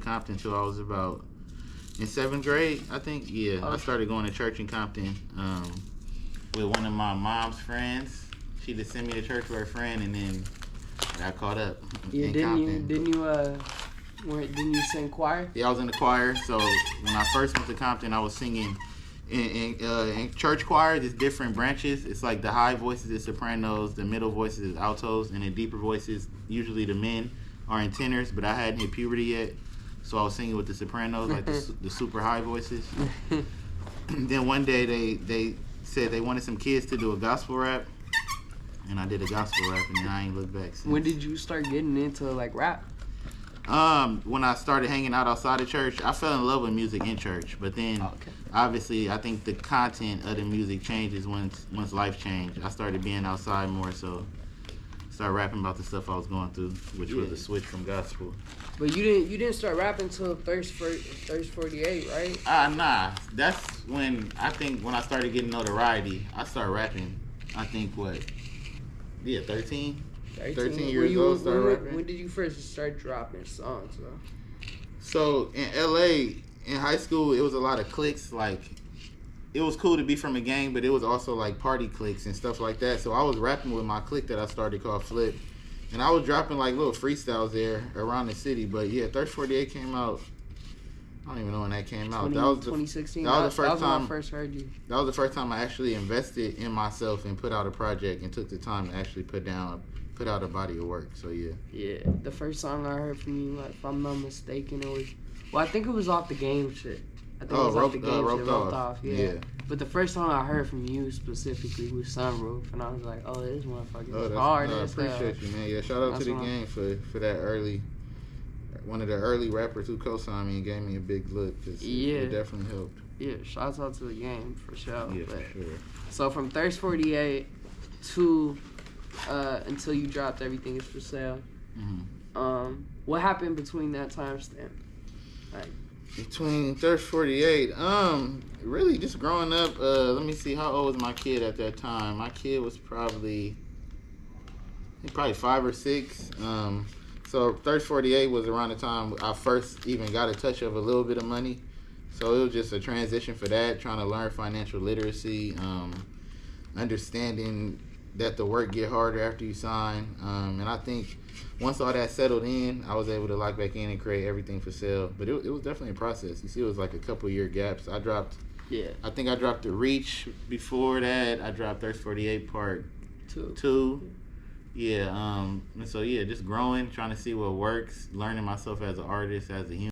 Compton until I was about in 7th grade, I think. Yeah, I started going to church in Compton with one of my mom's friends. She just sent me to church with her friend, and then I got caught up in Compton. Didn't you sing choir? Yeah, I was in the choir. So when I first went to Compton, I was singing in church choir. There's different branches. It's like the high voices is sopranos, the middle voices is altos, and the deeper voices, usually the men, are in tenors. But I hadn't hit puberty yet, so I was singing with the sopranos, like the super high voices. Then one day they said they wanted some kids to do a gospel rap, and I did a gospel rap, and then I ain't looked back since. When did you start getting into like rap? When I started hanging out outside of church, I fell in love with music in church. But then, obviously, I think the content of the music changes once life changed. I started being outside more, so started rapping about the stuff I was going through, which was a switch from gospel. But you didn't start rapping until Thirst 48, right? Nah. That's when I started getting notoriety. I started rapping. I think 13. 13 years old, started rapping. When did you first start dropping songs, though? So, in L.A., in high school, it was a lot of cliques. Like, it was cool to be from a gang, but it was also, like, party cliques and stuff like that. So, I was rapping with my clique that I started called Flip. And I was dropping, like, little freestyles there around the city. But, yeah, Thirst 48 came out. I don't even know when that came out. That was 2016. That was the first time. When I first heard you. That was the first time I actually invested in myself and put out a project and took the time to actually put out a body of work. So yeah. Yeah, the first song I heard from you, like, if I'm not mistaken, it was, I think it was off the game shit. I think it was off the game shit, Roped Off. Yeah. But the first song I heard from you specifically was Sunroof, and I was like, oh, this motherfucker is hard. I appreciate you, man. Yeah, shout out to the game for that early. One of the early rappers who co-signed me and gave me a big look. It definitely helped. Yeah, shout out to the game for sure. Yeah, for sure. So from Thirst 48 to until you dropped Everything Is For Sale, what happened between that time stamp? Like, between Thirst 48, really just growing up. Let me see, how old was my kid at that time? My kid was probably 5 or 6. So Thirst 48 was around the time I first even got a touch of a little bit of money. So it was just a transition for that, trying to learn financial literacy, understanding that the work get harder after you sign. And I think once all that settled in, I was able to lock back in and create Everything For Sale. But it was definitely a process. You see, it was like a couple year gaps. I think I dropped The Reach before that. I dropped Thirst 48 Part 2. Yeah, and so, just growing, trying to see what works, learning myself as an artist, as a human.